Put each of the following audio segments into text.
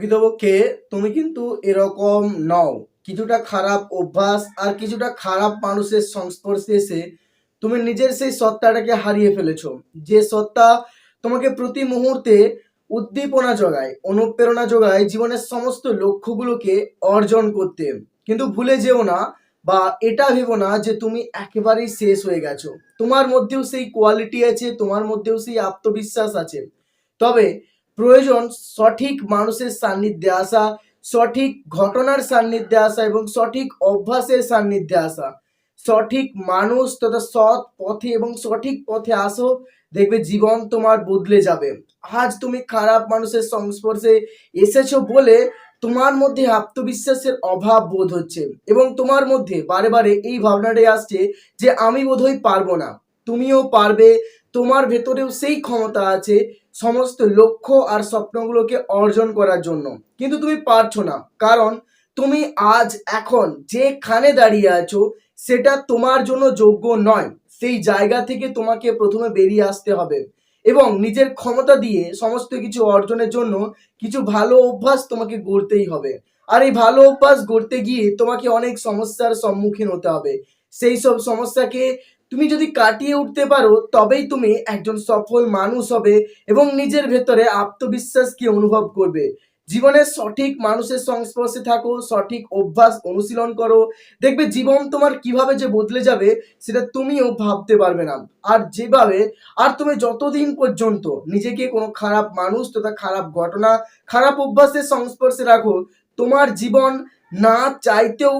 প্রকৃতপক্ষে তুমি কিন্তু এরকম নও। কিছুটা খারাপ অভ্যাস আর কিছুটা খারাপ মানুষের সংস্পর্শে এসে তুমি নিজের সেই সত্তাটাকে হারিয়ে ফেলেছো। যে সত্তা তোমাকে প্রতি মুহূর্তে উদ্দীপনা যোগায়, অনুপ্রেরণা যোগায় জীবনের সমস্ত লক্ষ্যগুলোকে অর্জন করতে। কিন্তু ভুলে যেও না বা এটা ভেবো না যে তুমি একেবারেই শেষ হয়ে গেছো। তোমার মধ্যেও সেই কোয়ালিটি আছে, তোমার মধ্যেও সেই আত্মবিশ্বাস আছে। তবে প্রয়োজন সঠিক মানুষের সান্নিধ্যে আসা, সঠিক ঘটনার সান্নিধ্যে আসা এবং সঠিক অভ্যাসের সান্নিধ্যে আসা। সঠিক মানুষ তথা সৎ পথে এবং সঠিক পথে আসো, দেখবে জীবন তোমার বদলে যাবে। আজ তুমি খারাপ মানুষের সংস্পর্শে এসেছো বলে তোমার মধ্যে আত্মবিশ্বাসের অভাব বোধ হচ্ছে এবং তোমার মধ্যে বারে বারে এই ভাবনাটাই আসছে যে আমি বোধহয় পারবো না। তুমিও পারবে, তোমার ভেতরেও সেই ক্ষমতা আছে সমস্ত লক্ষ্য আর স্বপ্নগুলোকে অর্জন করার জন্য। কিন্তু তুমি পারছো না, কারণ তুমি আজ এখন যেখানে দাঁড়িয়ে আছো সেটা তোমার জন্য যোগ্য নয়। সেই জায়গা থেকে তোমাকে প্রথমে বেরিয়ে আসতে হবে এবং নিজের ক্ষমতা দিয়ে সমস্ত কিছু অর্জনের জন্য কিছু ভালো অভ্যাস তোমাকে গড়তেই হবে। আর এই ভালো অভ্যাস গড়তে গিয়ে তোমাকে অনেক সমস্যার সম্মুখীন হতে হবে। সেই সব সমস্যাকে তুমি যদি কাটিয়ে উঠতে পারো তবেই তুমি একজন সফল মানুষ হবে এবং নিজের ভেতরে আত্মবিশ্বাসকে অনুভব করবে। জীবনের সঠিক মানুষের সংস্পর্শে থাকো, সঠিক অভ্যাস অনুশীলন করো, দেখবে জীবন তোমার কিভাবে যে বদলে যাবে সেটা তুমিও ভাবতে পারবে না। আর যেভাবে আর তুমি যতদিন পর্যন্ত নিজেকে কোনো খারাপ মানুষ তথা খারাপ ঘটনা, খারাপ অভ্যাসের সংস্পর্শে রাখো, তোমার জীবন না চাইতেও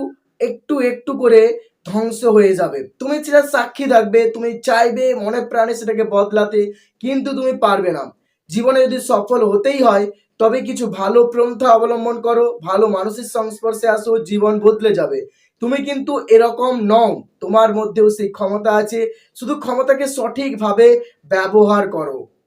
একটু একটু করে ধ্বংস হয়ে যাবে। তুমি সেটা সাক্ষী থাকবে, তুমি চাইবে মনে প্রাণে সেটাকে বদলাতে, কিন্তু তুমি পারবে না। জীবনে যদি সফল হতেই হয় তবে কিছু ভালো পন্থা অবলম্বন করো, ভালো মানুষের সংস্পর্শে আসো, জীবন বদলে যাবে। তুমি কিন্তু এরকম নও, তোমার মধ্যেও সেই ক্ষমতা আছে, শুধু ক্ষমতাকে সঠিকভাবে ব্যবহার করো।